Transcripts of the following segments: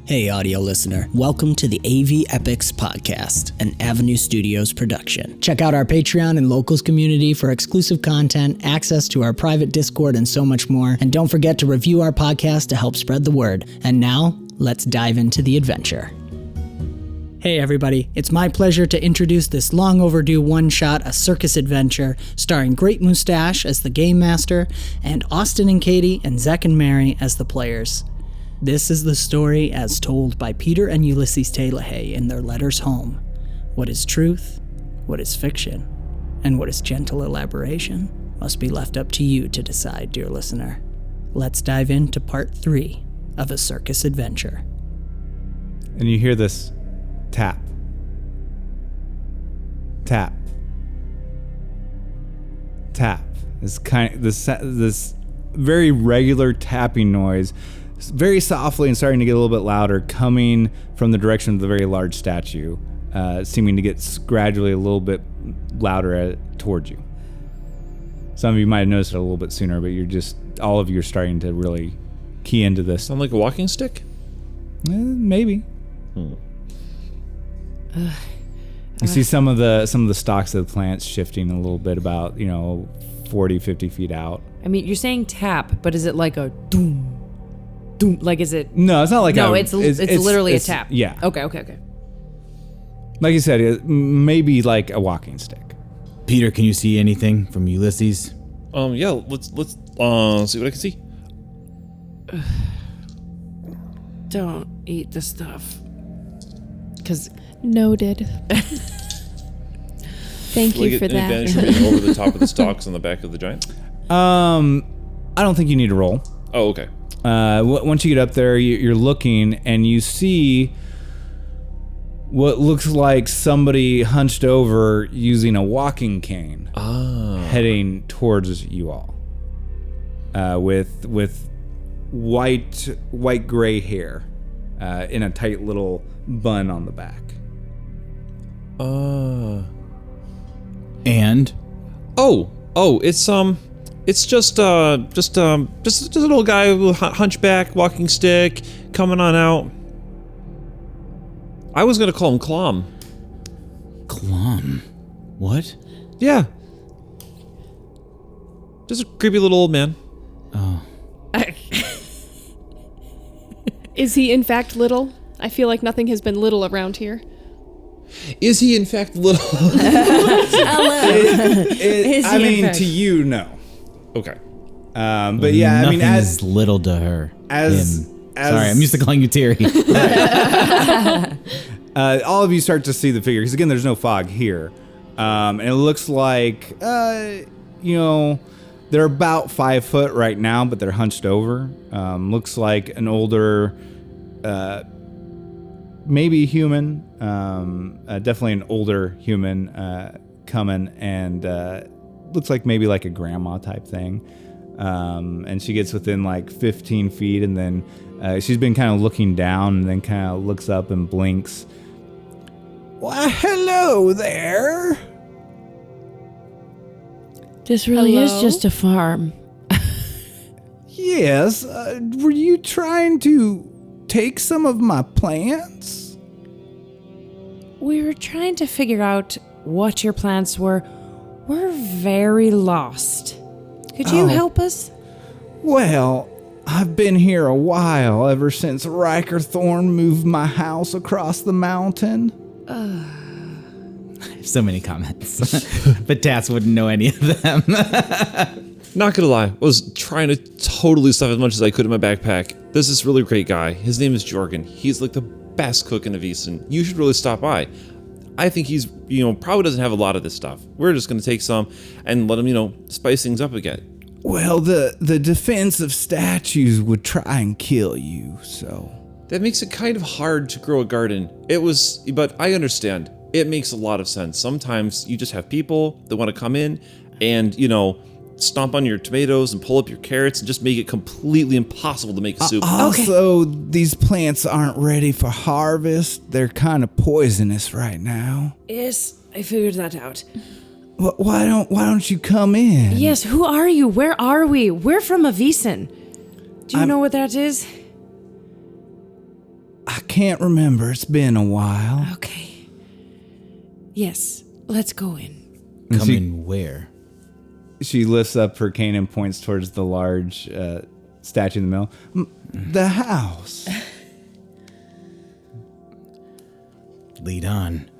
Hey audio listener, welcome to the AV Epochs podcast, an Avenue Studios production. Check out our Patreon and Locals community for exclusive content, access to our private Discord, and so much more. And don't forget to review our podcast to help spread the word. And now, let's dive into the adventure. Hey everybody, it's my pleasure to introduce this long overdue one-shot, A Circus Adventure, starring Great Moustache as the Game Master, and Austin and Katie and Zech and Mary as the players. This is the story as told by Peter and Ulysses T. LaHaye in their letters home. What is truth, what is fiction, and what is gentle elaboration must be left up to you to decide, dear listener. Let's dive into part 3 of A Circus Adventure. And you hear this tap, tap, tap. This very regular tapping noise, very softly and starting to get a little bit louder, coming from the direction of the very large statue, seeming to get gradually a little bit louder towards you. Some of you might have noticed it a little bit sooner, but all of you are starting to really key into this. Sound like a walking stick? Maybe. You see some of the stalks of the plants shifting a little bit, about 40, 50 feet out. I mean, you're saying tap, but is it like a doom? Doom, like is it? No, it's not like it's literally a tap. Yeah. Okay. Like you said, it maybe like a walking stick. Peter, can you see anything from Ulysses? Yeah. Let's see what I can see. Don't eat the stuff. Cause noted. Thank you for that. Advantage for being over the top of the stalks on the back of the giant. I don't think you need to roll. Oh, okay. Once you get up there, you're looking and you see what looks like somebody hunched over using a walking cane, heading towards you all, with white gray hair, in a tight little bun on the back. And? It's just an old guy with a hunchback, walking stick, coming on out. I was gonna call him Clom. Clom? What? Yeah. Just a creepy little old man. Oh. Is he in fact little? I feel like nothing has been little around here. Is he in fact little? To you, no. Okay. But yeah, nothing as is little to her. As sorry, I'm used to calling you Terry. All of you start to see the figure, because again, there's no fog here, and it looks like they're about 5 foot right now, but they're hunched over. Looks like an older, maybe human, definitely an older human coming, and looks like maybe like a grandma type thing. And she gets within like 15 feet, and then she's been kind of looking down, and then kind of looks up and blinks. Why, hello there. this really is just a farm. Yes, were you trying to take some of my plants? We were trying to figure out what your plants were. We're very lost. Could you help us? Well, I've been here a while, ever since Riker Thorn moved my house across the mountain. I have so many comments. But Tats wouldn't know any of them. Not gonna lie, I was trying to totally stuff as much as I could in my backpack. There's this really great guy. His name is Jorgen. He's like the best cook in Avisen. You should really stop by. I think he's, probably doesn't have a lot of this stuff. We're just gonna take some and let him, spice things up again. Well, the defensive statues would try and kill you, so... That makes it kind of hard to grow a garden. But I understand. It makes a lot of sense. Sometimes you just have people that want to come in and, stomp on your tomatoes and pull up your carrots and just make it completely impossible to make a soup. Also, these plants aren't ready for harvest. They're kind of poisonous right now. Yes, I figured that out. Why don't you come in? Yes, who are you? Where are we? We're from Avisen. Do you know what that is? I can't remember. It's been a while. Okay. Yes, let's go in. And Come in where? She lifts up her cane and points towards the large statue in the middle. The house. Lead on.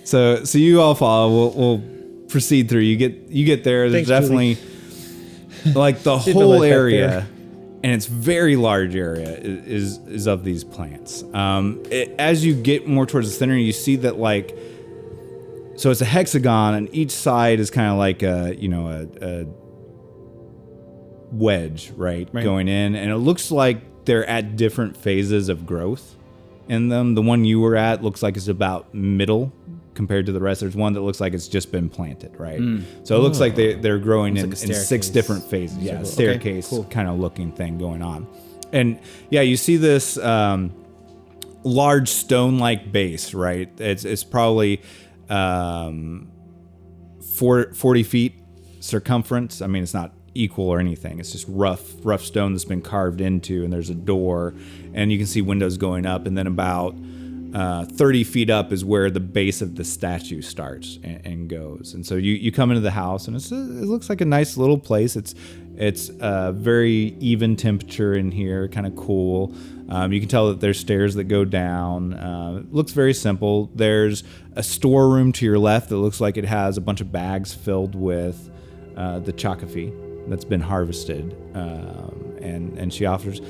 So you all follow. We'll proceed through. You get there. There's Thanks, definitely like the Saved my whole life back area, there. and it's very large area is of these plants. As you get more towards the center, you see that like, so it's a hexagon, and each side is kind of like a wedge, right, going in, and it looks like they're at different phases of growth in them. The one you were at looks like it's about middle compared to the rest. There's one that looks like it's just been planted, right? So it looks like they're growing in like a 6 staircase. different phases. Yeah, Okay, staircase cool. kind of looking thing going on. And yeah, you see this large stone-like base, right? It's probably 40 feet circumference. I mean, it's not equal or anything. It's just rough stone that's been carved into, and there's a door, and you can see windows going up, and then about 30 feet up is where the base of the statue starts and goes. And so you come into the house, and it looks like a nice little place. It's very even temperature in here, kind of cool. You can tell that there's stairs that go down. It looks very simple. There's a storeroom to your left that looks like it has a bunch of bags filled with the 𝒂𝒂 that's been harvested. And she offers,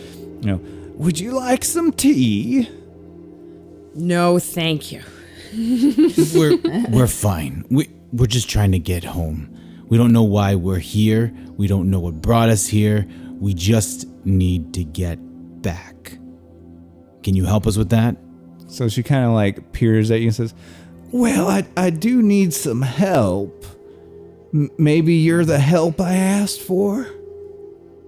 would you like some tea? No, thank you. We're fine. We're just trying to get home. We don't know why we're here. We don't know what brought us here. We just need to get back. Can you help us with that? So she kind of like peers at you and says, well, I do need some help. Maybe you're the help I asked for?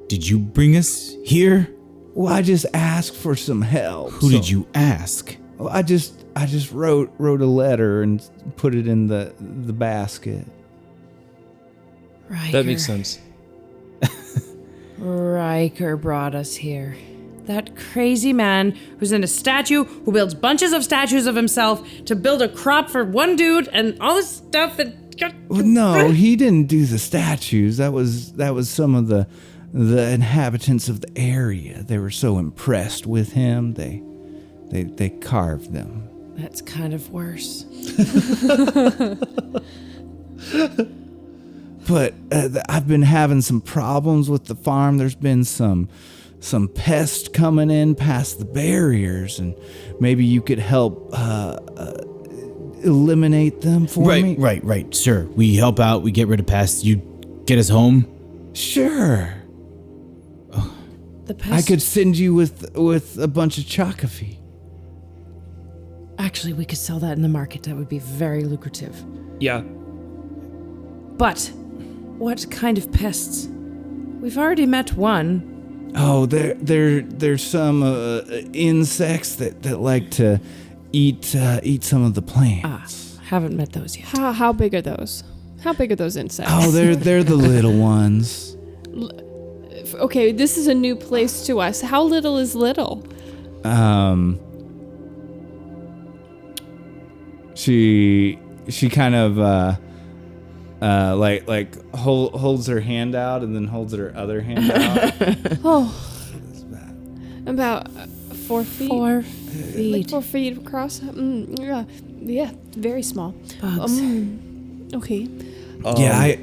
Did you bring us here? Well, I just asked for some help. Who did you ask? Well, I just wrote a letter and put it in the basket. Riker. That makes sense. Riker brought us here. That crazy man who's in a statue, who builds bunches of statues of himself to build a crop for one dude and all this stuff and... Well, no, he didn't do the statues. That was some of the inhabitants of the area. They were so impressed with him, they carved them. That's kind of worse. But I've been having some problems with the farm. There's been some pests coming in past the barriers, and maybe you could help eliminate them for me. Right, sir. We help out. We get rid of pests. You get us home. Sure. The pest... I could send you with a bunch of 𝒂𝒂. Actually, we could sell that in the market. That would be very lucrative. Yeah. But what kind of pests? We've already met one. Oh, there's some insects that like to eat some of the plants. Haven't met those yet. How big are those? How big are those insects? Oh, they're the little ones. Okay, this is a new place to us. How little is little? She kind of like holds her hand out and then holds her other hand out. Oh, about 4 feet. 4 feet. Like 4 feet across. Yeah, very small. Bugs. Okay. Yeah,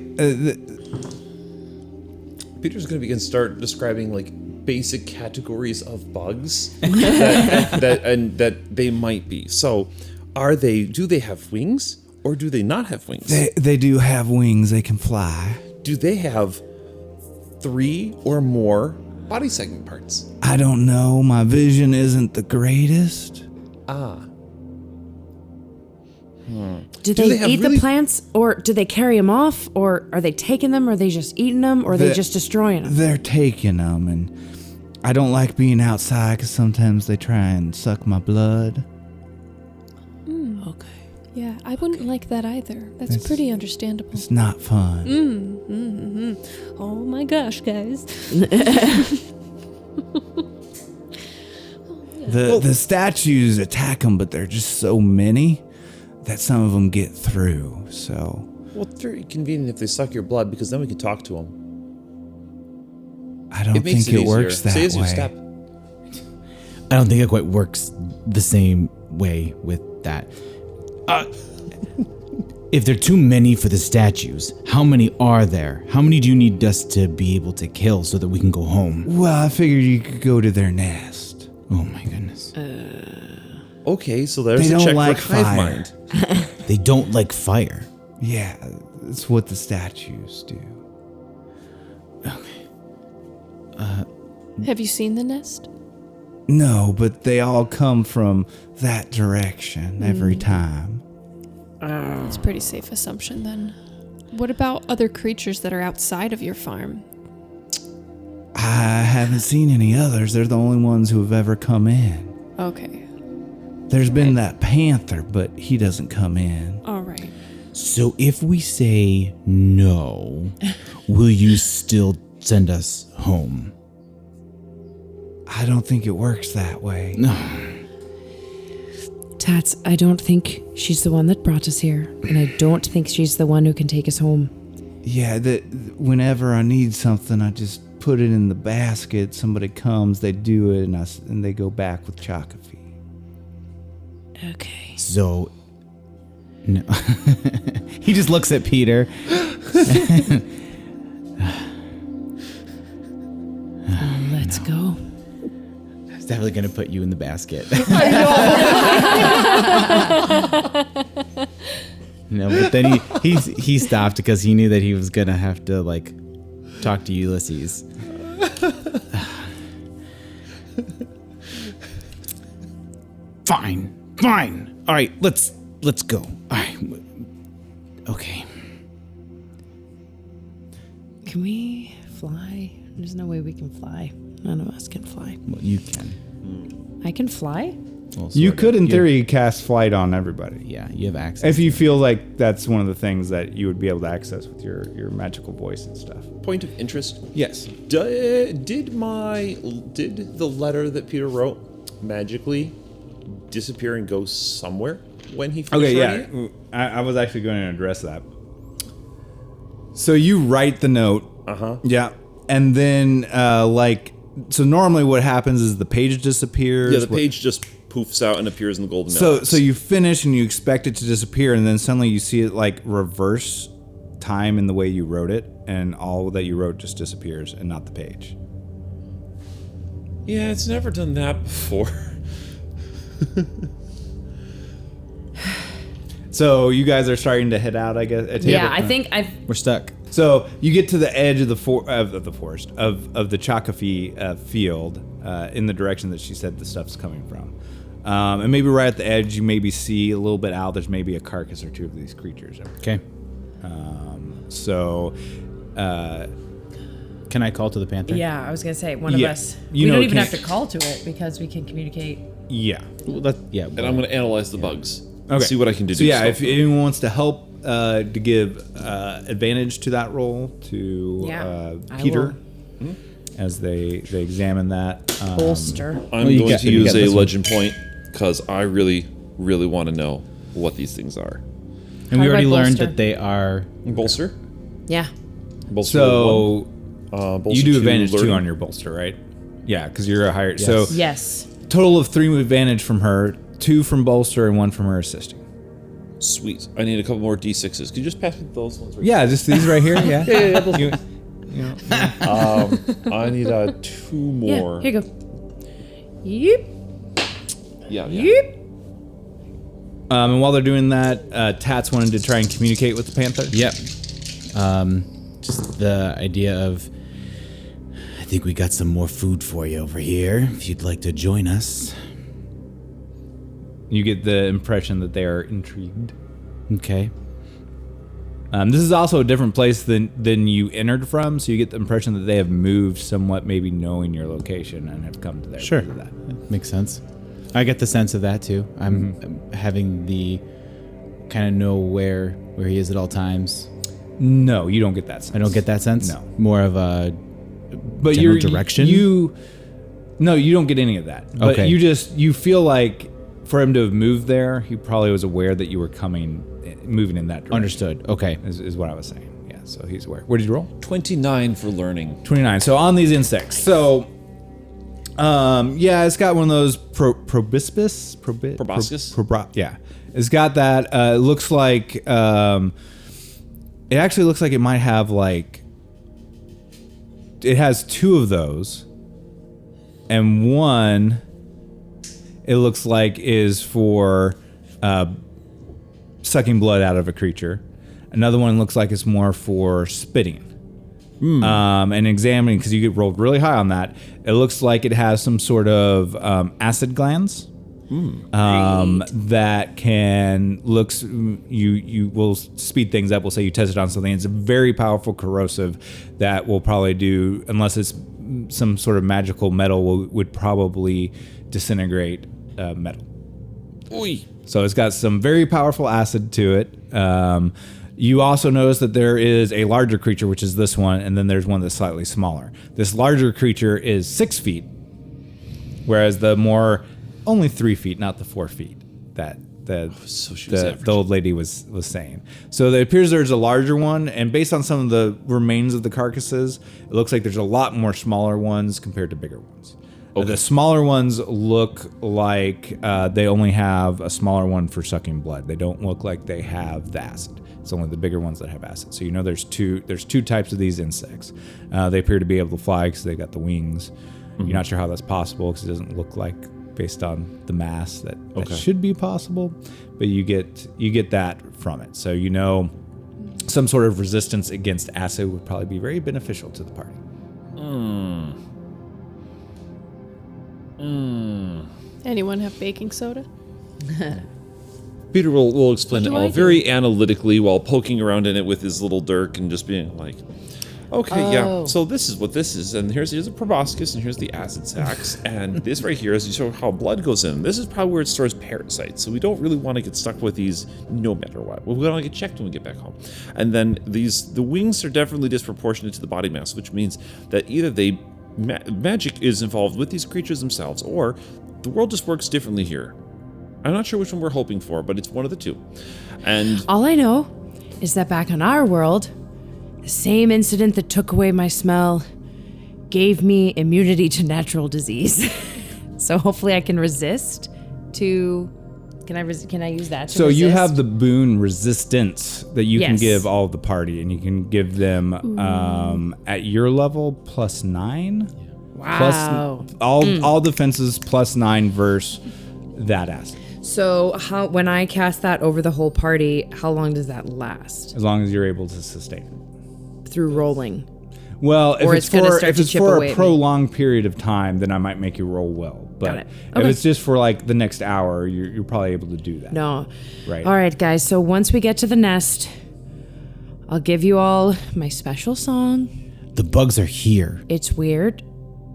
Peter's going to start describing like basic categories of bugs that they might be. So, do they have wings or do they not have wings? they do have wings. They can fly. Do they have 3 or more body segment parts? I don't know. My vision isn't the greatest. Do they have eat really- the plants, or do they carry them off, or are they taking them, or are they just eating them, or are they just destroying them? They're taking them, and I don't like being outside because sometimes they try and suck my blood. Okay. Yeah, I wouldn't like that either. That's pretty understandable. It's not fun. Oh my gosh, guys. The statues attack them, but they're just so many that some of them get through. So, Well, it's very convenient if they suck your blood because then we can talk to them. I don't It makes think it it works that Saves your way. step. I don't think it quite works the same way with that. If there are too many for the statues, how many are there? How many do you need us to be able to kill so that we can go home? Well, I figured you could go to their nest. Oh my goodness. Okay, so there's They a don't check like for hive fire. mind. They don't like fire. Yeah, it's what the statues do. Have you seen the nest? No, but they all come from that direction every time. It's a pretty safe assumption then. What about other creatures that are outside of your farm? I haven't seen any others. They're the only ones who have ever come in. Okay. There's been that panther, but he doesn't come in. All right. So if we say no, will you still send us home? I don't think it works that way. Tats, I don't think she's the one that brought us here, and I don't think she's the one who can take us home. Yeah, whenever I need something, I just put it in the basket. Somebody comes, they do it, and they go back with 𝒔𝒂𝒏𝒄𝒂. Okay. So, no. He just looks at Peter. Let's go. It's definitely going to put you in the basket. No, but then he stopped because he knew that he was going to have to, like, talk to Ulysses. Fine. All right, let's go. All right. Okay. Can we fly? There's no way we can fly. None of us can fly. Well, you can. I can fly? Well, You sort of. could, in You- theory, cast flight on everybody. Yeah, you have access. If you feel like that's one of the things that you would be able to access with your magical voice and stuff. Point of interest. Yes. Did the letter that Peter wrote magically disappear and go somewhere when he finished Okay, writing it? I was actually going to address that. So you write the note. Uh-huh. Yeah. And then, so normally what happens is the page disappears. Yeah, the page just poofs out and appears in the golden So mailbox. you finish and you expect it to disappear, and then suddenly you see it like reverse time in the way you wrote it, and all that you wrote just disappears and not the page. Yeah, it's never done that before. So you guys are starting to head out, I guess. Yeah, I think We're stuck. So you get to the edge of the forest of the 𝒔𝒂𝒏 field in the direction that she said the stuff's coming from, and maybe right at the edge you maybe see a little bit out. There's maybe a carcass or two of these creatures. Okay. So Can I call to the panther? yeah, I was gonna say one of Yeah, us. you We know don't it even can't- have to call to it because we can communicate. yeah. Well, yeah. And I'm going to analyze the bugs. Okay. See what I can do. So yeah, if anyone wants to help to give advantage to that roll to Yeah, I Peter Hmm? as they examine that. Bolster. I'm you going got- to you use got a this one. legend point because I really, really want to know what these things are. And we How already about learned bolster? that they are. Bolster? Yeah. Bolster So bolster you do 2 advantage 2 learning. on your bolster, right? Yeah, because you're a higher. So Yes. total of 3 advantage from her, 2 from bolster, and 1 from her assisting. Sweet. I need a couple more D6s. Could you just pass me those ones? Right Yeah, just these right here. Yeah. I need 2 more. Yeah. Here you go. Yep. Yeah. Yep. And while they're doing that, Tats wanted to try and communicate with the panther. Yep. Just the idea of. I think we got some more food for you over here. If you'd like to join us. You get the impression that they are intrigued. Okay. This is also a different place than you entered from, so you get the impression that they have moved somewhat, maybe knowing your location and have come to there. Sure. because of that. Makes sense. I get the sense of that too. I'm having the kind of know where he is at all times. No, you don't get that sense. I don't get that sense. No. More of a but general you're, direction? No, you don't get any of that. But Okay. you feel like for him to have moved there, he probably was aware that you were moving in that direction. Understood. Okay. Is what I was saying. Yeah, so he's aware. What did you roll? 29 for learning. 29. So on these insects. So, it's got one of those proboscis. Yeah, it's got that. It looks like. It actually looks like it might have like. It has two of those, and one. It looks like is for sucking blood out of a creature. Another one looks like it's more for spitting. And examining, because you get rolled really high on that, it looks like it has some sort of acid glands that can you will speed things up. We'll say you test it on something. It's a very powerful corrosive that will probably do, unless it's some sort of magical metal, would probably disintegrate metal. Oy. So it's got some very powerful acid to it. You also notice that there is a larger creature, which is this one, and then there's one that's slightly smaller. This larger creature is 6 feet, whereas the more only 3 feet, not the 4 feet that the old lady was saying. So it appears there's a larger one, and based on some of the remains of the carcasses, it looks like there's a lot more smaller ones compared to bigger ones. Okay. The smaller ones look like they only have a smaller one for sucking blood. They don't look like they have the acid. It's only the bigger ones that have acid. So there's two types of these insects. They appear to be able to fly because they got the wings. Mm-hmm. You're not sure how that's possible because it doesn't look like, based on the mass, that should be possible. But you get that from it. So some sort of resistance against acid would probably be very beneficial to the party. Anyone have baking soda? Peter will explain it all very analytically while poking around in it with his little dirk and just being like, okay, yeah, so this is what this is, and here's a proboscis, and here's the acid sacs, and this right here is you show how blood goes in. This is probably where it stores parasites, so we don't really want to get stuck with these no matter what. We want to get checked when we get back home. And then the wings are definitely disproportionate to the body mass, which means that either magic is involved with these creatures themselves, or the world just works differently here. I'm not sure which one we're hoping for, but it's one of the two. And all I know is that back on our world, the same incident that took away my smell gave me immunity to natural disease. So hopefully I can resist to... Can I use that to So resist? you have the boon resistance that you can give all of the party, and you can give them at your level +9. Wow. Plus all defenses +9 versus that acid. So when I cast that over the whole party, how long does that last? As long as you're able to sustain it. Through rolling. Well, if it's for a a prolonged period of time, then I might make you roll well. But if it's just for like the next hour, you're probably able to do that. No. Right. All right, guys. So once we get to the nest, I'll give you all my special song. The bugs are here. It's weird.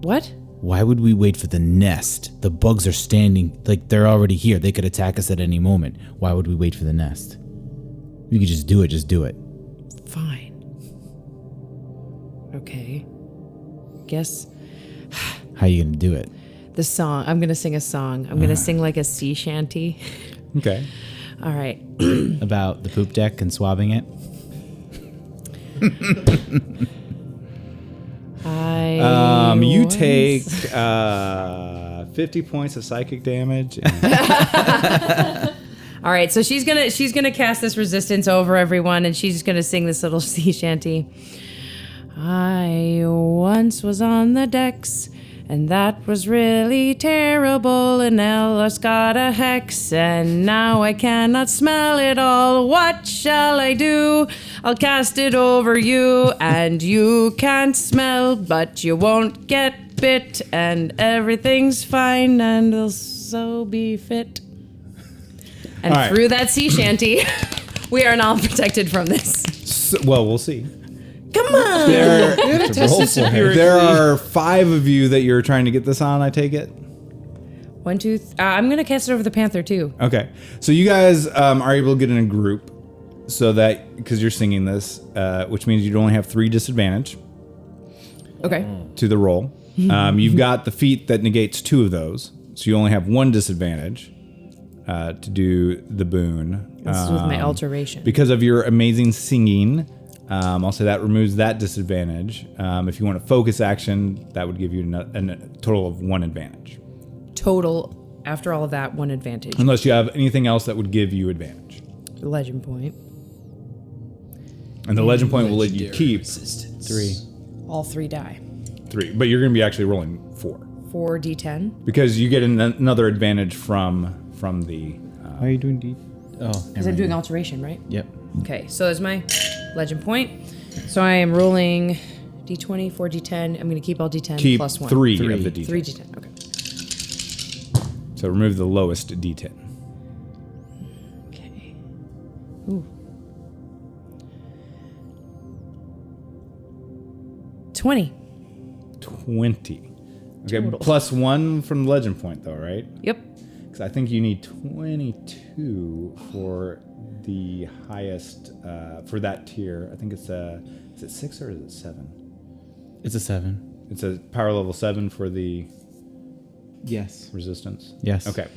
What? Why would we wait for the nest? The bugs are standing, like they're already here. They could attack us at any moment. Why would we wait for the nest? You could just do it. Fine. Okay. Guess. How are you gonna do it? The song. I'm gonna sing a song. I'm gonna sing like a sea shanty. Okay. All right. About the poop deck and swabbing it? You take 50 points of psychic damage. All right, so she's gonna cast this resistance over everyone, and she's gonna sing this little sea shanty. I once was on the decks, and that was really terrible, and Ella's got a hex, and now I cannot smell it all. What shall I do? I'll cast it over you, and you can't smell, but you won't get bit, and everything's fine, and it'll so be fit. And through that sea shanty, we are now protected from this. Well, we'll see. Come on! There are 5 of you that you're trying to get this on, I take it? 1, 2, I'm going to cast it over the panther, too. Okay. So you guys are able to get in a group, so that, because you're singing this, which means you'd only have 3 disadvantage. Okay. To the roll. You've got the feat that negates 2 of those, so you only have 1 disadvantage to do the boon. This is with my alteration. Because of your amazing singing, I'll say that removes that disadvantage. If you want a focus action, that would give you a total of 1 advantage. Total, after all of that, 1 advantage. Unless you have anything else that would give you advantage. Legend point. And the legend point will let you keep 3. All 3 die. 3, but you're going to be actually rolling 4. 4d10. Because you get another advantage from the... Why are you doing D? Oh, Because I'm doing alteration, right? Yep. Okay, so there's my legend point. So I am rolling d20, 4d10. I'm going to keep all d10 keep plus 1. 3 of the d10. 3d10, okay. So remove the lowest d10. Okay. Ooh. 20. 20. Okay, Total. plus 1 from the legend point, though, right? Yep. Because I think you need 22 for the highest, for that tier. I think it's is it 6 or is it 7? It's a 7. It's a power level 7 for the Yes. resistance. Yes. Okay.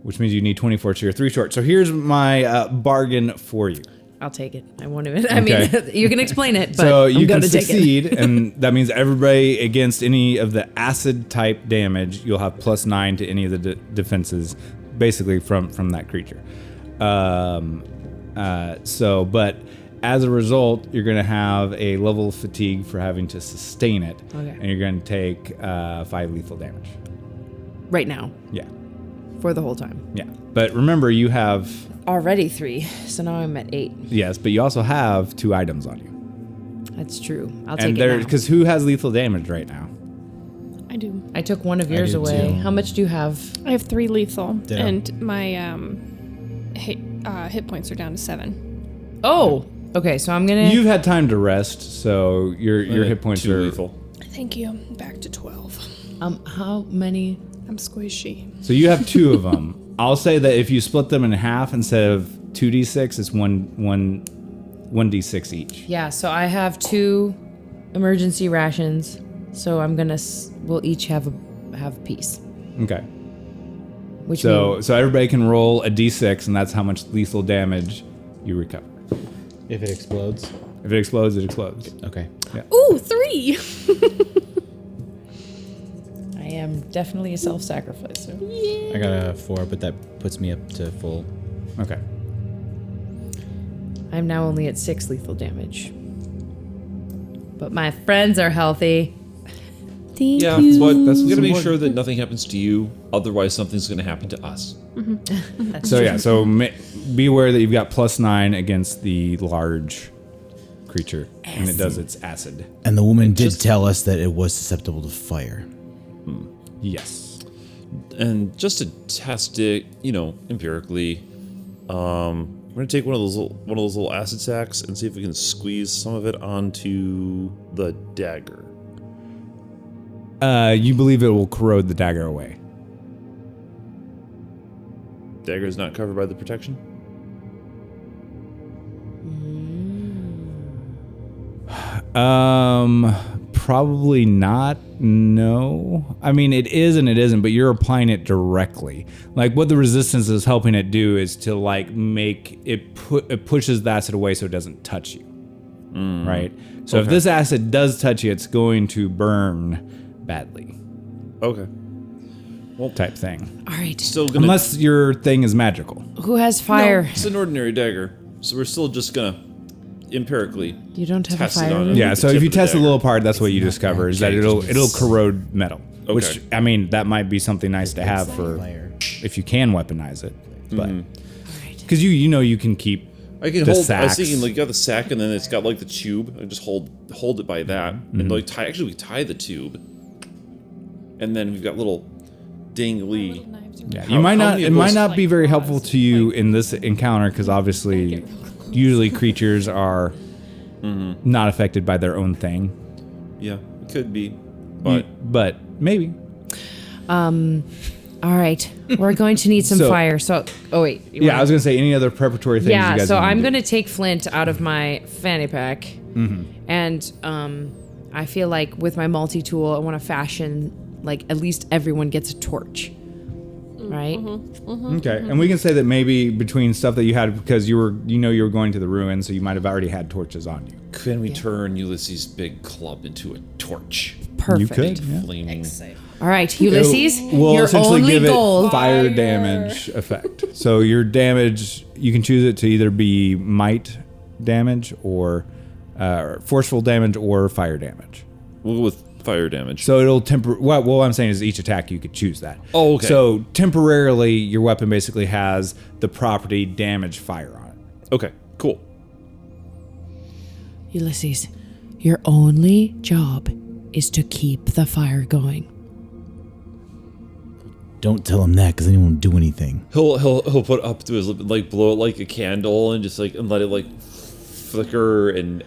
Which means you need 24, so you're 3 short. So here's my bargain for you. I'll take it. I won't even. I mean, you can explain it, but So you I'm going can to take it. succeed, and that means everybody against any of the acid type damage, you'll have plus 9 to any of the defenses, basically from that creature. But as a result, you're going to have a level of fatigue for having to sustain it, and you're going to take 5 lethal damage. Right now. Yeah, For the whole time. yeah. But remember, you have Already 3, so now I'm at 8. yes, but you also have 2 items on you. That's true. I'll And take it now. because who has lethal damage right now? I do. I took one of yours do away. too. How much do you have? I have 3 lethal, Ditto. and my hit points are down to 7. Oh, okay. So I'm gonna. You've had time to rest, so your hit points 2 are lethal. Thank you. Back to 12. How many? I'm squishy. So you have 2 of them. I'll say that if you split them in half instead of 2d6, it's 1d6 each. Yeah. So I have 2 emergency rations. So I'm gonna. We'll each have a piece. Okay. Which So means, so everybody can roll a d6, and that's how much lethal damage you recover. If it explodes. If it explodes, it explodes. Okay. Ooh, 3! I am definitely a self-sacrificer. I got a 4, but that puts me up to full. Okay. I'm now only at 6 lethal damage. But my friends are healthy. Thank Yeah, you. but we gotta make important. sure that nothing happens to you. Otherwise, something's gonna happen to us. So be aware that you've got plus 9 against the large creature, and it does its acid. And the woman did tell us that it was susceptible to fire. Yes. And just to test it, empirically, we're gonna take one of those little acid sacs and see if we can squeeze some of it onto the dagger. You believe it will corrode the dagger away. Dagger is not covered by the protection. Probably not. No. I mean, it is and it isn't, but you're applying it directly. Like what the resistance is helping it do is to like make it it pushes the acid away so it doesn't touch you. Right? So if this acid does touch you, it's going to burn badly. Okay. Type thing. All right. Still gonna. Unless your thing is magical. Who has fire? No, it's an ordinary dagger, so we're still just gonna empirically. You don't have test a it fire? on room? it. Yeah, the so tip if you of the test a dagger. little part, that's what you discover is that it'll corrode metal. Which Okay. I mean, that might be something nice to have for Fire. if you can weaponize it. But because you can keep I can the hold. I was sacks. thinking like you got the sack and then it's got like the tube. I just hold it by that and like tie. Actually, we tie the tube, and then we've got little dingly. Yeah, How- you might how not. many It of might those- not be very helpful to you in this encounter because obviously, usually creatures are not affected by their own thing. Yeah, it could be, but But maybe. All right. We're going to need some So- fire. So, oh wait. you Yeah, wanna- I was gonna say any other preparatory things. you Yeah, guys so wanna I'm do. going to take Flint out of my fanny pack. And I feel like with my multi-tool, I want to fashion, like, at least everyone gets a torch. Right? Okay, and we can say that maybe between stuff that you had, because you were going to the ruins, so you might have already had torches on you. Can we turn Ulysses' big club into a torch? Perfect. You could, yeah. Flaming. All right, Ulysses, We'll your essentially only give goal. it fire damage effect. So your damage, you can choose it to either be might damage or forceful damage or fire damage. We'll go with fire damage. So it'll what I'm saying is each attack you could choose that. Oh, okay. So temporarily, your weapon basically has the property damage fire on it. Okay, cool. Ulysses, your only job is to keep the fire going. Don't tell him that, because then he won't do anything. He'll put it up to his lip and like blow it like a candle and just like and let it like flicker and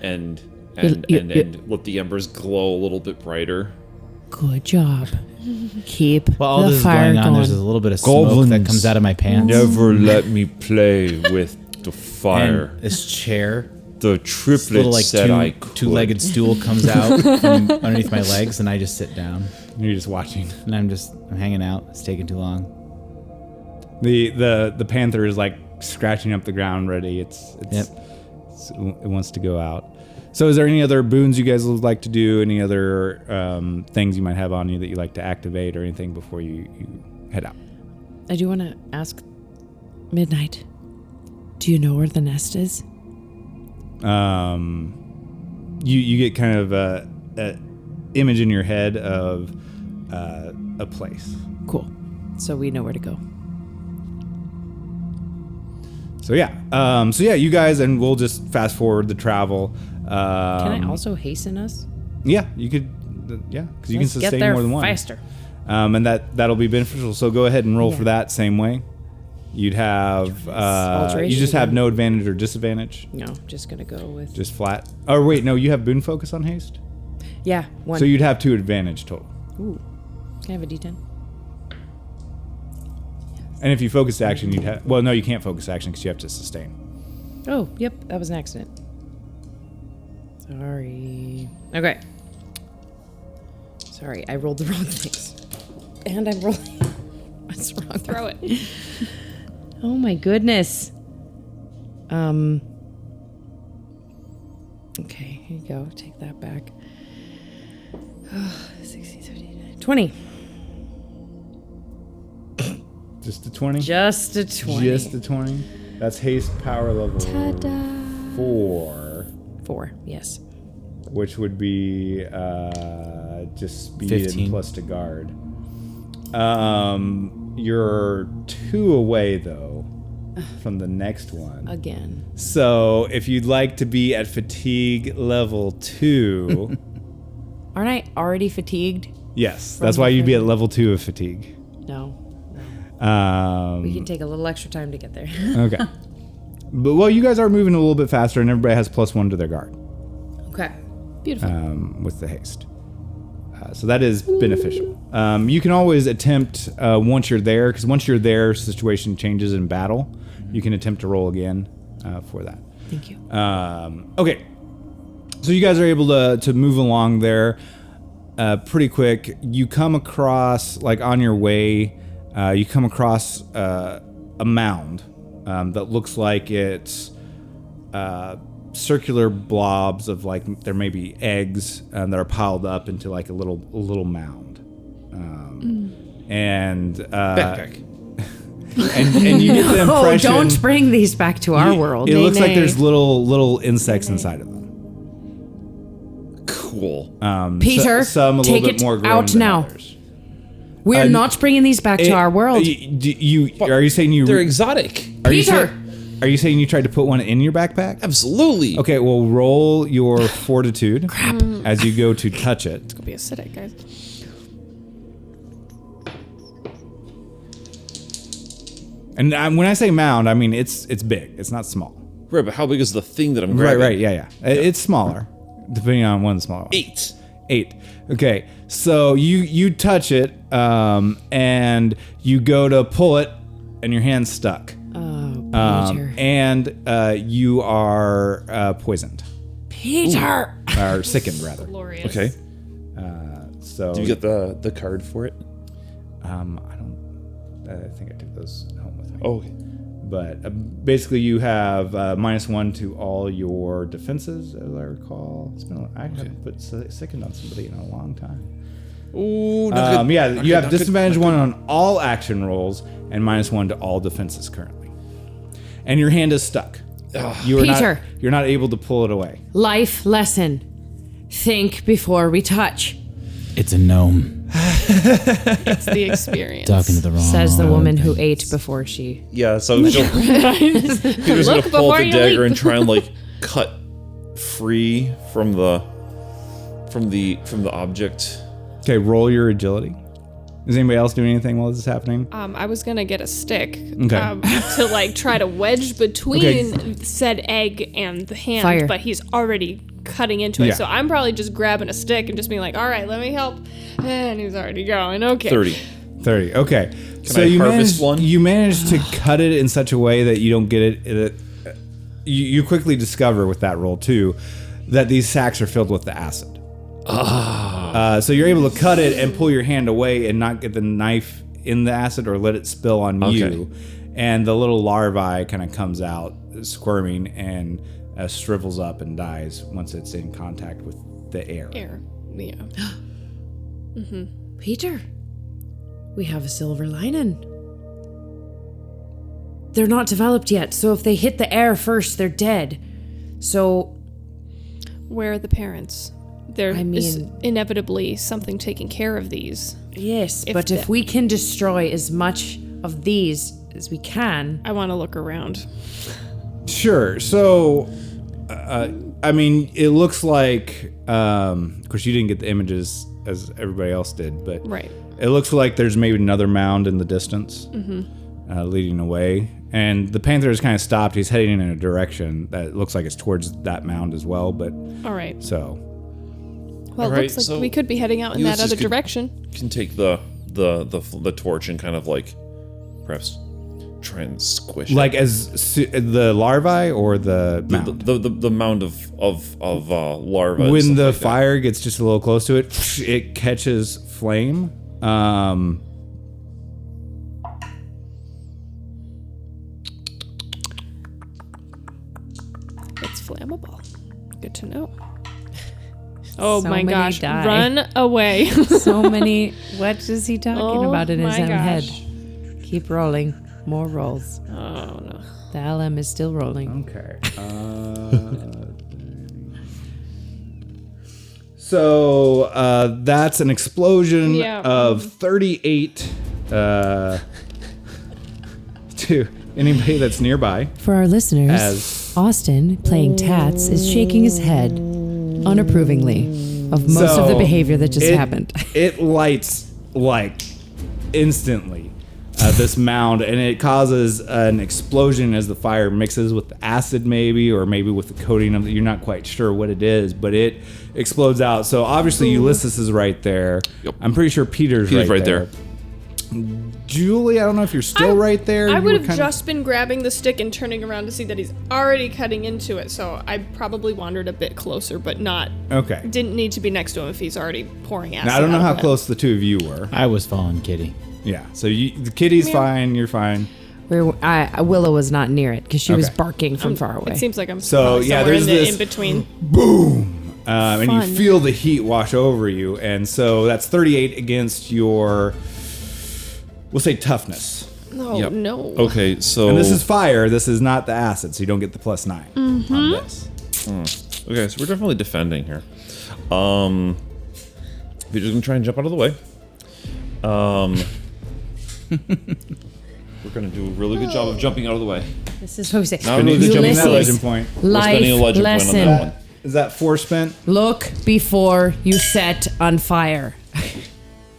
let the embers glow a little bit brighter. Good job. Keep While all the this is fire going on, there's a little bit of smoke that Goblins. comes out of my pants. Never let me play with the fire. And this chair, The this triplet little like said I could. two-legged stool comes out from underneath my legs, and I just sit down. You're just watching. And I'm hanging out. It's taking too long. The panther is like scratching up the ground, ready. It wants to go out. So is there any other boons you guys would like to do? Any other things you might have on you that you like to activate or anything before you head out? I do want to ask Midnight, do you know where the nest is? You get kind of a image in your head of a place. Cool. So we know where to go. So yeah, you guys, and we'll just fast forward the travel. Can I also hasten us? Yeah, you could. Yeah, because you can Let's get sustain there more than one. faster. And that'll be beneficial. So go ahead and roll for that same way. You'd have you just have no advantage or disadvantage. No, just gonna go with Just flat. Oh wait, no, you have boon focus on haste. yeah, one. So you'd have 2 advantage total. Ooh. Can I have a D10? And if you focus action, you'd have. Well, no, you can't focus action because you have to sustain. Oh, yep, that was an accident. Sorry. Okay. Sorry, I rolled the wrong things. And I'm rolling. What's wrong? Throw it. Oh my goodness. Okay, here you go. Take that back. 16, 17, 20. Just a 20. Just a 20. Just a 20. That's haste power level 4, 4, yes. which would be just speed 15. and plus to guard. You're 2 away though from the next one. Again. So if you'd like to be at fatigue level 2, Aren't I already fatigued? yes, that's why you'd be at level 2 of fatigue. No. Um, We can take a little extra time to get there. okay. But well, you guys are moving a little bit faster, and everybody has +1 to their guard Okay. Beautiful. with the haste. So that is beneficial. You can always attempt once you're there, because once you're there, situation changes in battle. You can attempt to roll again for that. Thank you. Okay. So you guys are able to move along there pretty quick. You come across, like on your way, you come across a mound that looks like it's circular blobs of like there may be eggs that are piled up into like a little mound, and Backpack. and you get the Oh, impression. don't bring these back to our world. It Nay, looks like nay. there's little insects inside of them. Cool. Peter, some a take little bit it more grown out than now. others. We're not bringing these back to our world. Are you saying you? They're exotic. Peter! Are you saying you tried to put one in your backpack? Absolutely. Okay, well, roll your fortitude as you go to touch it. It's gonna be acidic, guys. And when I say mound, I mean it's big. It's not small. Right, but how big is the thing that I'm grabbing? Right. Yeah. It's smaller, depending on one of the smaller ones. 8. Okay, so you touch it, and you go to pull it, and your hand's stuck. Oh, Peter. And you are poisoned. Peter! Or sickened, rather. Glorious. Okay. So Do you get the card for it? I think I took those home with me. Oh, okay. But basically, you have -1 to all your defenses, as I recall. I haven't put sickened on somebody in a long time. Ooh, not good. Yeah, Not you good, have not good, disadvantage not 1 on all action rolls and -1 to all defenses currently. And your hand is stuck. You are Peter. you're not able to pull it away. Life lesson. Think before we touch, It's a gnome It's the experience. talking to the wrong. says the woman who ate before she. Yeah, so Peter's gonna Look pull before the you dagger leap. and try and like cut free from the object. Okay, roll your agility. Is anybody else doing anything while this is happening? I was gonna get a stick Okay. to like try to wedge between Okay. said egg and the hand, Fire. but he's already cutting into it. Yeah. So I'm probably just grabbing a stick and just being like, "All right, let me help," and he's already going. Okay. 30. 30. Okay. Can I harvest one? You managed to cut it in such a way that you don't get it. You quickly discover with that roll too that these sacks are filled with the acid. So you're able to cut it and pull your hand away and not get the knife in the acid or let it spill on you. And the little larvae kind of comes out squirming and shrivels up and dies once it's in contact with the air. Air. Yeah. Peter, we have a silver lining. They're not developed yet, so if they hit the air first, they're dead. So, Where are the parents? There I is mean- inevitably something taking care of these. yes, If but if the- we can destroy as much of these as we can, I want to look around. Sure. So, I mean, it looks like, of course, you didn't get the images as everybody else did, but Right. it looks like there's maybe another mound in the distance leading away. And the panther is kind of stopped. He's heading in a direction that looks like it's towards that mound as well. But All right. so, Well, All it right, looks like so we could be heading out in you that just other could- direction. Can take the torch and kind of like perhaps try and squish it. like the larvae or the mound? the mound of larvae. When stuff the like that. fire gets just a little close to it, it catches flame. It's flammable. Good to know. Oh So my many gosh. die. Run away. so many. What is he talking Oh about in his my own head? gosh. Keep rolling. More rolls. Oh no. The LM is still rolling. Okay. So that's an explosion Yeah. of 38 to anybody that's nearby. For our listeners, As- Austin, playing Tats, is shaking his head unapprovingly of most of the So behavior that just happened. It lights like instantly this mound, and it causes an explosion as the fire mixes with the acid, maybe, or maybe with the coating of it. You're not quite sure what it is, but it explodes out. So obviously Ulysses is right there. Yep. I'm pretty sure Peter's right there. Julie, I don't know if you're still right there. I You would were have kind just been grabbing the stick and turning around to see that he's already cutting into it, so I probably wandered a bit closer, but not. Okay. Didn't need to be next to him if he's already pouring acid. Now, I don't know out how of it. close the two of you were. I was following Kitty. Yeah. So the kitty's fine. You're fine. Willow was not near it because she was Okay. barking from far away. It seems like I'm So, probably yeah, somewhere there's in the this- in between. Boom. And you Fun. feel the heat wash over you. And so that's 38 against your, we'll say, toughness. Oh Yep. no. Okay, so And this is fire. This is not the acid, so you don't get the +9 on this. okay, so we're definitely defending here. We're just gonna try and jump out of the way. We're gonna do a really good job of jumping out of the way. This is what we say. Not only the jumping that Ulysses. legend point. We're spending a Life legend point on that lesson. one. Is that 4 spent? Look before you set on fire.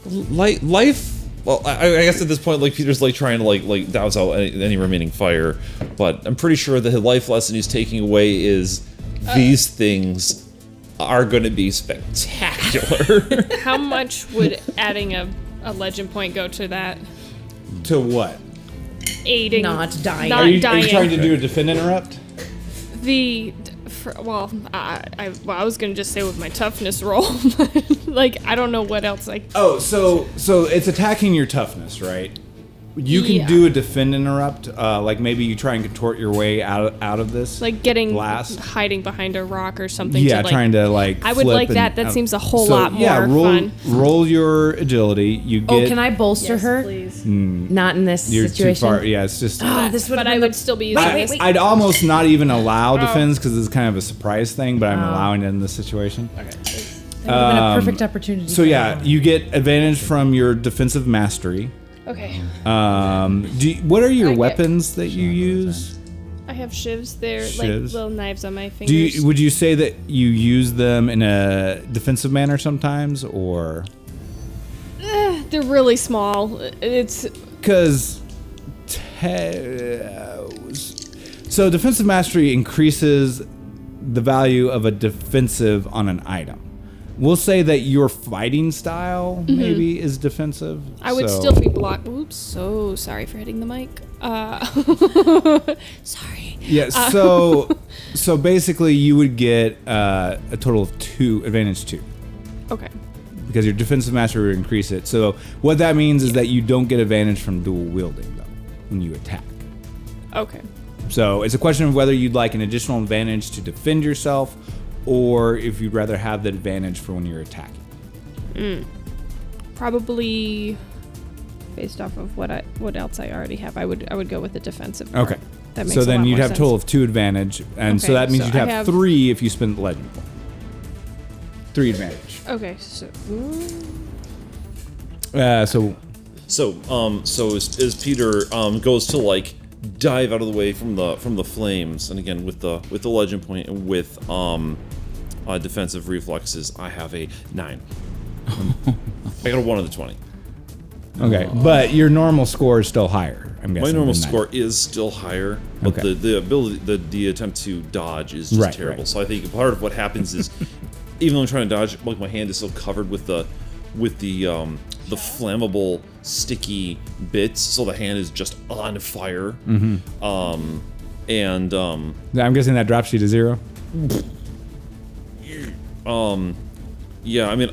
Life. Well, I guess at this point, like Peter's like trying to like douse out any remaining fire, but I'm pretty sure that the life lesson he's taking away is these things are going to be spectacular. How much would adding a legend point go to that? To what? Aiding. Not dying. Not Are you dying. trying to do a defend interrupt? The I was gonna just say with my toughness roll, but like I don't know what else. Oh, so it's attacking your toughness, right? You can do a defend interrupt, like maybe you try and contort your way out of this, like getting blast. hiding behind a rock or something. Yeah, to, trying to like. I would flip like that. That seems a whole lot more fun. Roll your agility. You get. Oh, can I bolster her? Please. Not in this You're situation. too far. Yeah, it's just. This would. But I would still be using this. I'd almost not even allow defense because it's kind of a surprise thing, but I'm allowing it in this situation. That would have been a perfect opportunity. So yeah, you get advantage from your defensive mastery. Okay. What are your weapons that you use? I have shivs. They're Shivs? like little knives on my fingers. Would you say that you use them in a defensive manner sometimes, or? They're really small. It's Because so defensive mastery increases the value of a defensive on an item. We'll say that your fighting style maybe is defensive. I would so- still be blocked. Oops, so sorry for hitting the mic. Sorry. Yeah, so basically you would get a total of advantage 2. Okay. Because your defensive mastery would increase it. So what that means is that you don't get advantage from dual wielding though when you attack. Okay. So it's a question of whether you'd like an additional advantage to defend yourself, or if you'd rather have the advantage for when you're attacking. Probably based off of what else I already have, I would go with the defensive part. Okay. That makes so a then lot you'd more have a sense. total of 2 advantage, and so Okay, that means so you'd I have have- 3 if you spend the legend point. 3 advantage. Okay, so So as Peter goes to like dive out of the way from the flames, and again with the legend point and with defensive reflexes, I have a 9. I got a 1 on the 20. okay, but your normal score is still higher. I'm guessing. My normal than that. score is still higher, but Okay. the ability, the attempt to dodge is just Right, terrible. right. So I think part of what happens is, even though I'm trying to dodge, like my hand is still covered with the flammable, sticky bits, so the hand is just on fire. Mm-hmm. I'm guessing that drops you to 0. Yeah, I mean,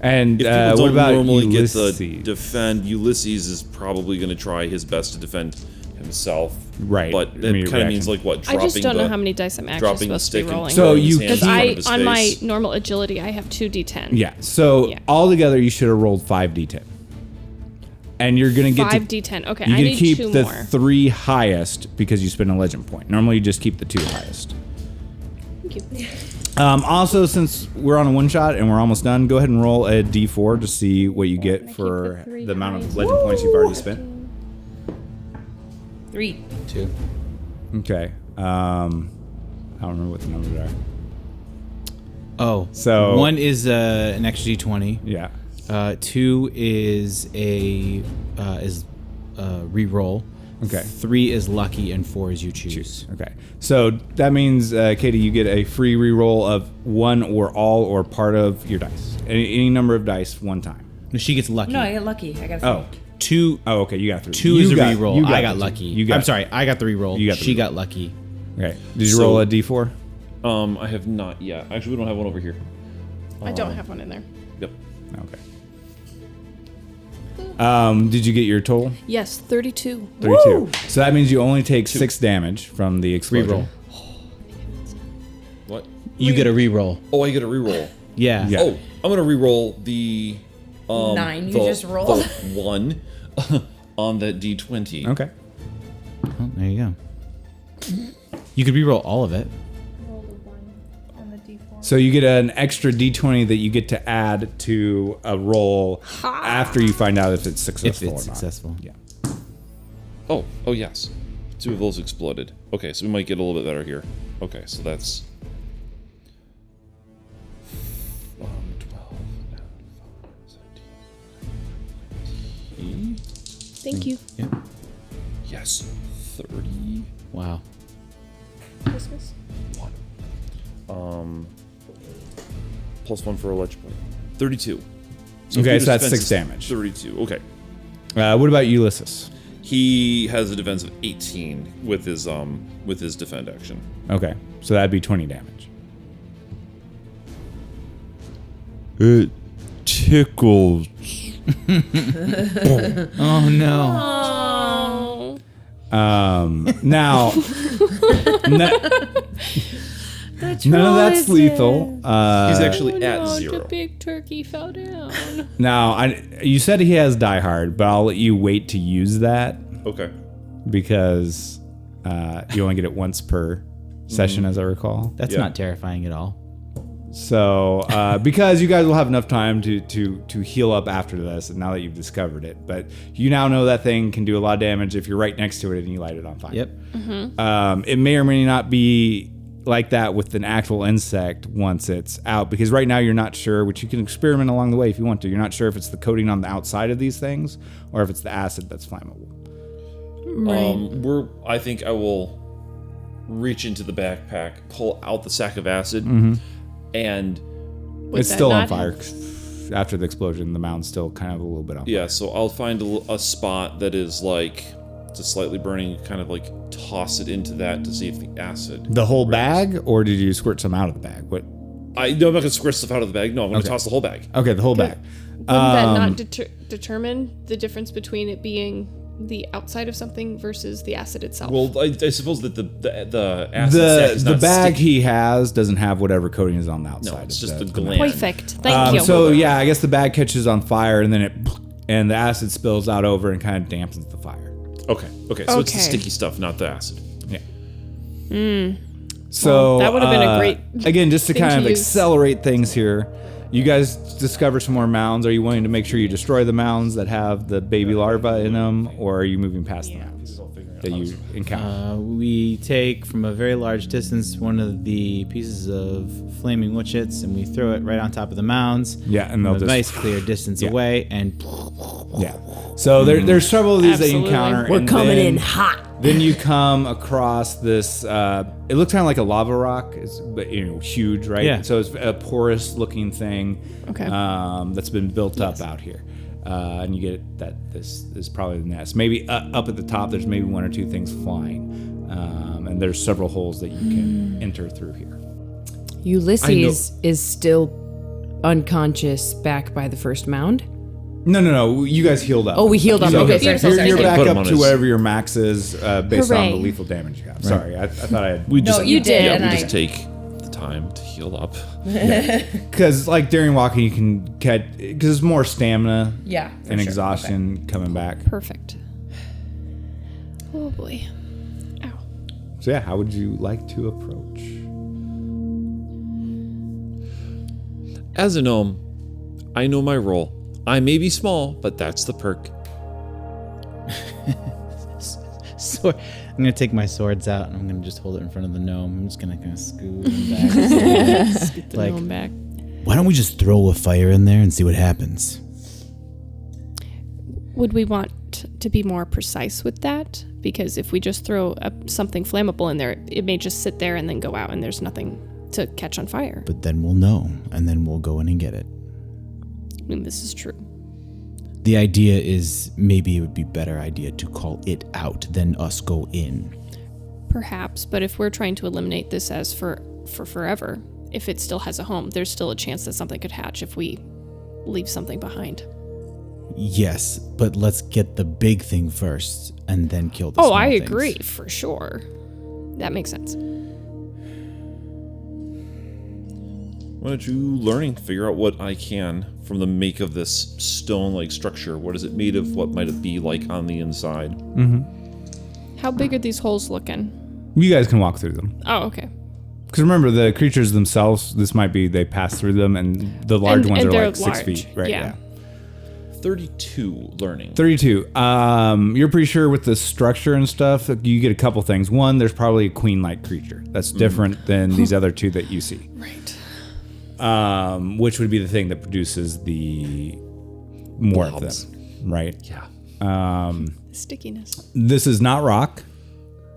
And if people what don't about normally Ulysses? get the defend, Ulysses is probably going to try his best to defend himself. Right. But that Immediate kind of means reaction. like what? I just don't know the- how many dice I'm actually dropping the supposed to be stick and rolling. So throwing his you hand Because in front I of his on my face. normal agility I have 2d10. Yeah. So Yeah. altogether, you should have rolled 5d10, and you're gonna get 5d10. Okay, You I can need keep 2 the more. 3 highest because you spend a legend point. Normally, you just keep the 2 highest. Thank you. Also, since we're on a one shot and we're almost done, go ahead and roll a d4 to see what you get for the 3 the amount of highest. legend points you've already spent. 3. 2. Okay. I don't remember what the numbers are. Oh, So- 1 is an extra d20. Yeah. 2 is a reroll. Okay. 3 is lucky, and 4 is you choose. Okay. So that means, Katie, you get a free reroll of 1 or all or part of your dice. Any number of dice 1 time. No, she gets lucky. No, I got lucky. I got a Oh. 2. Oh, okay. You got 3. 2 You is a got- reroll. you I got the lucky. two. You got I'm sorry. I got the reroll. You got the she reroll. got lucky. Okay. Did you So- roll a d4? I have not yet. Actually, we don't have one over here. I don't have one in there. Yep. Okay. Did you get your total? Yes, 32. 32. So that means you only take 6 damage from the explosion. Reroll. What? You get a reroll. Oh, I get a reroll. Yeah. Yeah. Oh, I'm gonna reroll the 9 you just rolled. the 1 on that d20. Okay. Oh, there you go. You could reroll all of it. So you get an extra d20 that you get to add to a roll after you find out if it's successful If it's or not. successful. Yeah. Oh yes. 2 of those exploded. Okay, so we might get a little bit better here. Okay, so that's 12, 17. Thank you. Yeah. Yes, 30. Wow. Christmas. Plus 1 for a ledge point. 32. Okay, Peter's so that's defense 6 is damage. 32. Okay. What about Ulysses? He has a defense of 18 with his defend action. Okay, so that'd be 20 damage. It tickles. Oh no. Oh. Now, none of that's lethal. He's actually at no, 0. the big turkey fell down. Now, you said he has Die Hard, but I'll let you wait to use that Okay. because you only get it once per session, as I recall. That's Yeah. not terrifying at all. So, because you guys will have enough time to heal up after this, and now that you've discovered it, but you now know that thing can do a lot of damage if you're right next to it and you light it on fire. Yep. It may or may not be like that with an actual insect once it's out, because right now you're not sure, which you can experiment along the way if you want to. You're not sure if it's the coating on the outside of these things or if it's the acid that's flammable. I think I will reach into the backpack, pull out the sack of acid, and It's that still on not fire. After the explosion, the mound's still kind of a little bit on fire. yeah. So I'll find a spot that is like just slightly burning, kind of like toss it into that to see if the acid. The whole bag, or did you squirt some out of the bag? What? No, I'm not gonna squirt stuff out of the bag. No, I'm gonna toss the whole bag. Okay, the whole bag. Wouldn't that not determine the difference between it being the outside of something versus the acid itself? Well, I suppose that the acid set is The not bag sticky. he has doesn't have whatever coating is on the outside. No, it's of just the the gland. Perfect. Thank you. So yeah, I guess the bag catches on fire, and then the acid spills out over and kind of dampens the fire. Okay. So it's the Okay. sticky stuff, not the acid. Yeah. So Well, that would've been a great again, just to thing kind to of use. accelerate things here. You guys discover some more mounds. Are you wanting to make sure you destroy the mounds that have the baby larva in them, or are you moving past the mounds that you encounter? We take from a very large distance one of the pieces of flaming witchets and we throw it right on top of the mounds. Yeah, and they'll from a nice clear distance away, and Yeah. So there's several of these that you Absolutely. encounter. We're and coming then- in hot. Then you come across this. It looks kind of like a lava rock. It's huge, right? Yeah. So it's a porous looking thing. Okay. That's been built up out here, and you get that this is probably the nest. Maybe up at the top, there's maybe one or two things flying, and there's several holes that you can enter through here. Ulysses is still unconscious back by the first mound. No. You guys healed up. Oh, we healed up. So Okay, sorry. You're back Put him up on to his- whatever your max is based on Hooray. the lethal damage you got. Sorry, I thought I had. We just you did, Yeah, and we I- just take the time to heal up. Because like during walking, you can catch because it's more stamina Yeah, for and sure. exhaustion coming back. Perfect. Oh boy. Ow. So yeah, how would you like to approach? As a gnome, I know my role. I may be small, but that's the perk. sword. I'm gonna take my swords out and I'm gonna just hold it in front of the gnome. I'm just gonna kind of scoot them back. Get the Like- gnome back. Why don't we just throw a fire in there and see what happens? Would we want to be more precise with that? Because if we just throw something flammable in there, it may just sit there and then go out and there's nothing to catch on fire. But then we'll know, and then we'll go in and get it. I mean, this is true. The idea is maybe it would be a better idea to call it out than us go in. Perhaps, but if we're trying to eliminate this as for forever, if it still has a home, there's still a chance that something could hatch if we leave something behind. Yes, but let's get the big thing first and then kill the small I things. agree, for sure. That makes sense. Why don't you learning, figure out what I can from the make of this stone-like structure? What is it made of? What might it be like on the inside? How big are these holes looking? You guys can walk through them. Oh, okay. Because remember, the creatures themselves, this might be they pass through them, and the large ones and are they're like 6 large, feet, right? yeah. 32 learning. 32. You're pretty sure with the structure and stuff, you get a couple things. One, there's probably a queen-like creature that's different than these other two that you see. Right. Which would be the thing that produces the more of Blobs. them, right? Yeah. Stickiness. This is not rock.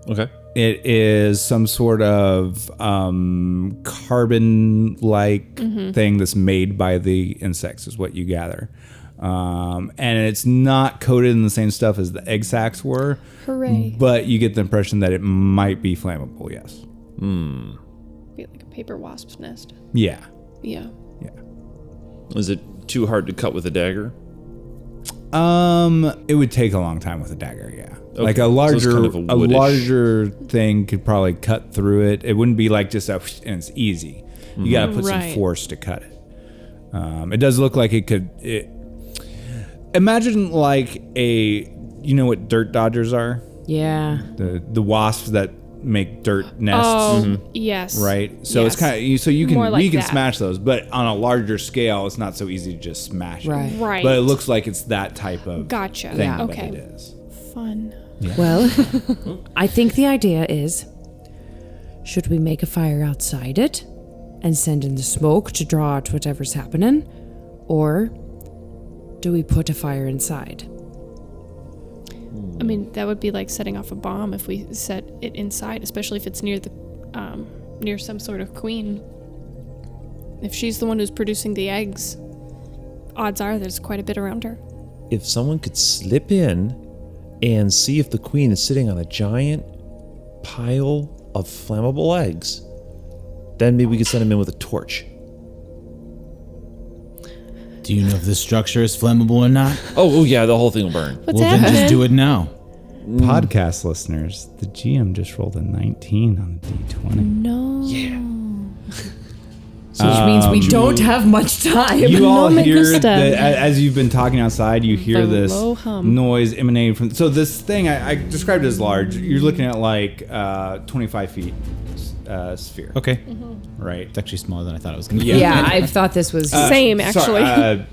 Okay. It is some sort of carbon-like thing that's made by the insects, is what you gather. And it's not coated in the same stuff as the egg sacs were. Hooray. But you get the impression that it might be flammable, yes. Be like a paper wasp's nest. Yeah. Yeah. Yeah. Is it too hard to cut with a dagger? It would take a long time with a dagger, yeah. Okay. Like a So it's larger, kind of a a woodish. larger thing could probably cut through it. It wouldn't be like just and it's easy. You got to put some Right. force to cut it. It does look like it could. Imagine like you know what dirt dodgers are? Yeah. The wasps that make dirt nests. Oh, yes. Right, so it's Yes. kind of so you More can like you can that. smash those, but on a larger scale, it's not so easy to just smash it. Right. Right. But it looks like it's that type of Gotcha. thing Yeah. that Okay. it is. Fun. Well, I think the idea is, should we make a fire outside it and send in the smoke to draw out whatever's happening? Or do we put a fire inside? I mean, that would be like setting off a bomb if we set it inside, especially if it's near the near some sort of queen. If she's the one who's producing the eggs, odds are there's quite a bit around her. If someone could slip in and see if the queen is sitting on a giant pile of flammable eggs, then maybe we could send him in with a torch. Do you know if this structure is flammable or not? Oh yeah, the whole thing will burn. What's Well, happening? then just do it now. Podcast listeners, the GM just rolled a 19 on the D20. No. Which means we don't have much time. You all No me hear gusta. as you've been talking outside, you hear The this low hum. noise emanating from. So this thing I described as large. You're looking at like 25 feet sphere. Okay. Right. It's actually smaller than I thought it was going to be. Yeah, I thought this was. Same, Sorry, actually.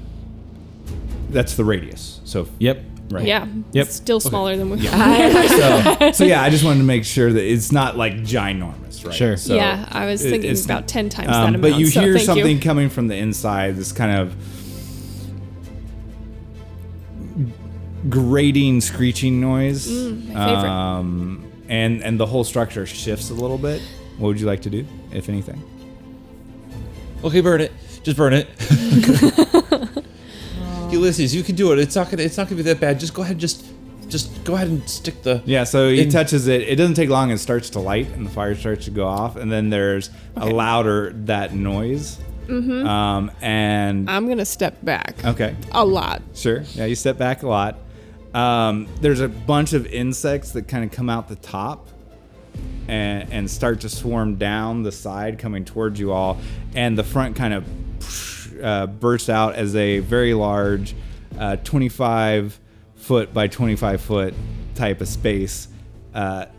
that's the radius. So Yep. right. Yeah. Yep. It's still smaller than we. So yeah, I just wanted to make sure that it's not like ginormous, right? Sure. So Yeah, I was thinking it's- about 10 times that amount. But you so hear thank something you. coming from the inside, this kind of grating, screeching noise. My favorite. And the whole structure shifts a little bit. What would you like to do, if anything? Okay, burn it. Just burn it. Ulysses, you can do it. It's not gonna be that bad. Just go ahead. Just go ahead and stick the. Yeah, so he in- touches it. It doesn't take long. It starts to light, and the fire starts to go off. And then there's a louder that noise. And I'm gonna step back okay, a lot. sure. Yeah, you step back a lot. There's a bunch of insects that kind of come out the top and start to swarm down the side, coming towards you all. And the front kind of bursts out as a very large 25 foot by 25 foot type of space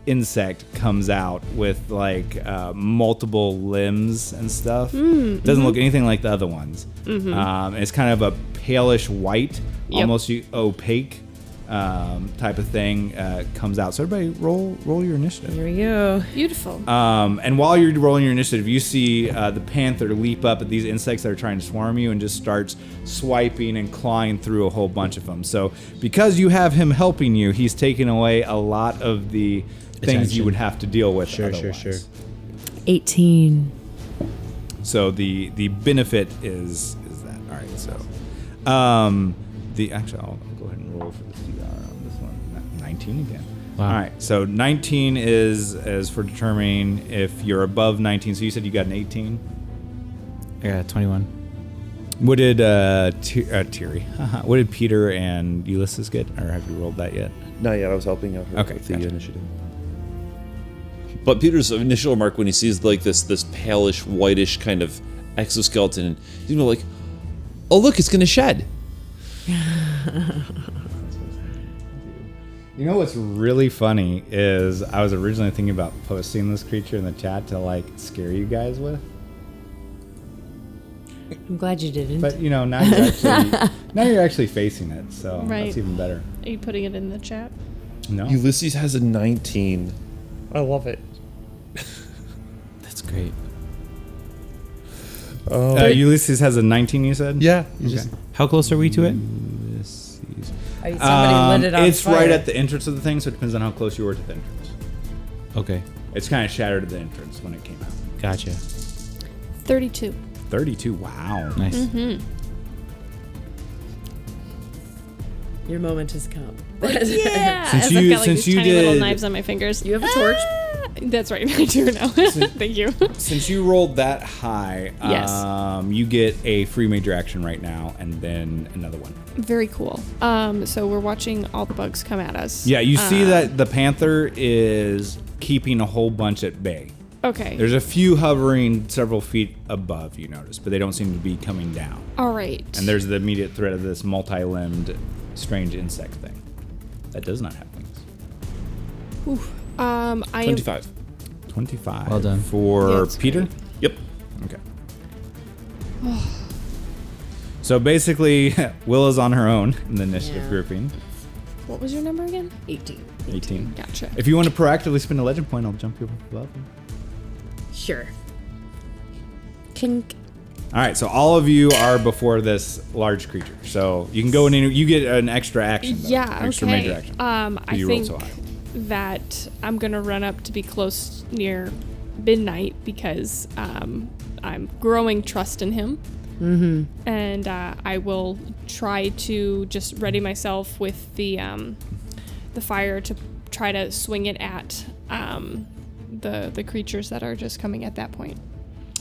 insect comes out with like multiple limbs and stuff. Doesn't look anything like the other ones. It's kind of a palish white, almost opaque type of thing comes out. So everybody roll your initiative. Here we go. Beautiful. And while you're rolling your initiative, you see the panther leap up at these insects that are trying to swarm you and just starts swiping and clawing through a whole bunch of them. So because you have him helping you, he's taking away a lot of the things you Attention. would have to deal with. Sure. 18. So the benefit is that. All right. So actually I'll go ahead and roll for the CR on this one. 19 again. Wow. All right. So 19 is for determining if you're above 19. So you said you got an 18. I got 21. What did Thierry? What did Peter and Ulysses get? Or have you rolled that yet? Not yet. I was helping out her Okay, with the gotcha. initiative. But Peter's initial remark when he sees like this palish, whitish kind of exoskeleton, he's like, "Oh look, it's gonna shed." You know what's really funny is I was originally thinking about posting this creature in the chat to like scare you guys with, I'm glad you didn't. but you know now you're actually facing it, so Right. that's even better. Are you putting it in the chat? No, Ulysses has a 19. I love it. That's great. Ulysses has a 19. You said? Yeah. Okay. How close are we to it? Ulysses. Somebody lit it on It's fire. right at the entrance of the thing, so it depends on how close you were to the entrance. Okay. It's kind of shattered at the entrance when it came out. Gotcha. 32. 32. Wow. Nice. Your moment has come. Yeah. Since As you- I've got like since these you tiny little did- knives on my fingers. You have a torch? That's right. I do now. Thank you. Since you rolled that high, Yes. you get a free major action right now, and then another one. Very cool. So we're watching all the bugs come at us. Yeah, you see that the panther is keeping a whole bunch at bay. Okay. There's a few hovering several feet above, you notice, but they don't seem to be coming down. All right. And there's the immediate threat of this multi-limbed strange insect thing that does not have wings. I am 25. 25. Well done. For Yeah, it's Peter? great. Yep. Okay. So basically, Will is on her own in the initiative Yeah. grouping. What was your number again? 18. 18. Gotcha. If you want to proactively spend a legend point, I'll jump you above. Sure. Clink. All right, so all of you are before this large creature. So you can go in and you get an extra action. Though, Yeah. an extra Okay. major action. I you rolled think so high. that I'm gonna run up to be close near midnight because I'm growing trust in him. Mm-hmm. And I will try to just ready myself with the fire to try to swing it at the creatures that are just coming at that point.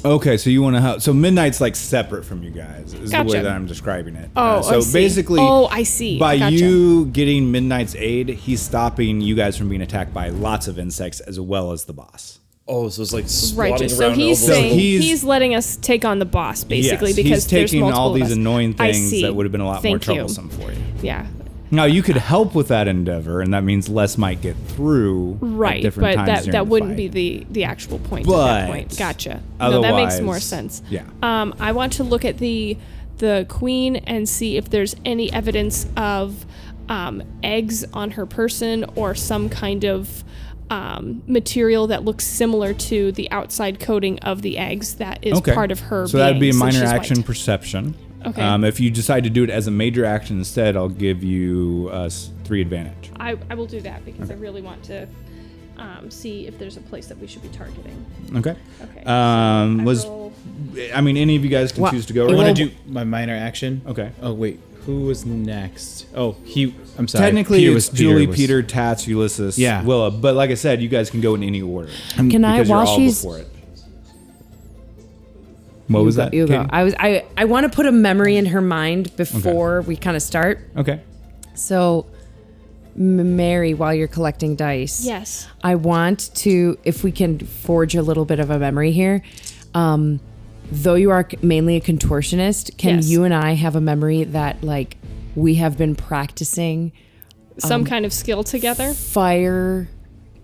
Okay, so you want to so midnight's like separate from you guys is the way Gotcha. that I'm describing it. Oh, so I see. basically, Oh, I see. By Gotcha. you getting Midnight's aid, he's stopping you guys from being attacked by lots of insects as well as the boss. Oh, so it's like Right. swatting So around he's elbows. saying he's- he's letting us take on the boss basically Yes, because he's taking there's multiple all of these us. annoying I things see. that would have been a lot more Thank you. troublesome for you. Yeah. Now you could help with that endeavor, and that means less might get through. At Right, different but times during that the wouldn't fight. be the actual point at But that point. Gotcha. No, that makes more otherwise, sense. yeah. I want to look at the queen and see if there's any evidence of eggs on her person or some kind of material that looks similar to the outside coating of the eggs that is part of her. So that'd be a being, minor since she's action white. perception. Okay. If you decide to do it as a major action instead, I'll give you 3 advantage. I will do that because I really want to see if there's a place that we should be targeting. Okay. Okay. So any of you guys can Well, choose to go. I or- want to do my minor action. Okay. Oh wait, who was next? Oh, I'm sorry. Technically, Peter it's was- Julie, was- Peter, Tats, Ulysses, Yeah. Willa. But like I said, you guys can go in any order. Can I, because you're while all she's before it. What was that? You go. Katie? I want to put a memory in her mind before we kind of start. Okay. So, Mary, while you're collecting dice, Yes. I want to, if we can forge a little bit of a memory here. Though you are mainly a contortionist, can Yes. you and I have a memory that like we have been practicing Some kind of skill together. fire?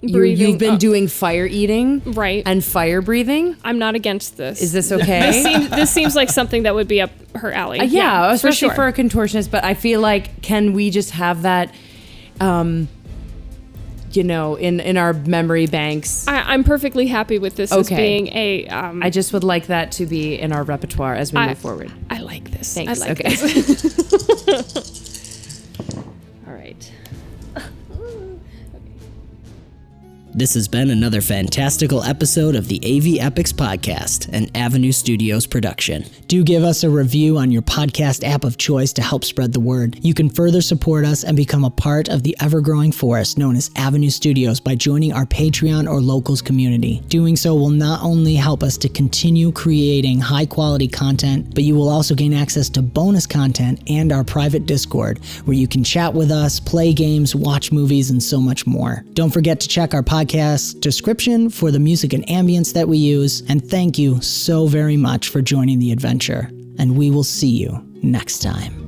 Breathing, You've been doing fire eating, Right. and fire breathing. I'm not against this. Is this okay? This seems like something that would be up her alley. Yeah, for especially sure. for a contortionist. But I feel like, can we just have that, in our memory banks? I'm perfectly happy with this as Okay. being a. I just would like that to be in our repertoire as we move forward. I like this. Thanks. I like Okay. this. All right. This has been another fantastical episode of the AV Epochs podcast, an Avenue Studios production. Do give us a review on your podcast app of choice to help spread the word. You can further support us and become a part of the ever-growing forest known as Avenue Studios by joining our Patreon or Locals community. Doing so will not only help us to continue creating high-quality content, but you will also gain access to bonus content and our private Discord, where you can chat with us, play games, watch movies, and so much more. Don't forget to check our podcast description for the music and ambience that we use, and thank you so very much for joining the adventure, and we will see you next time.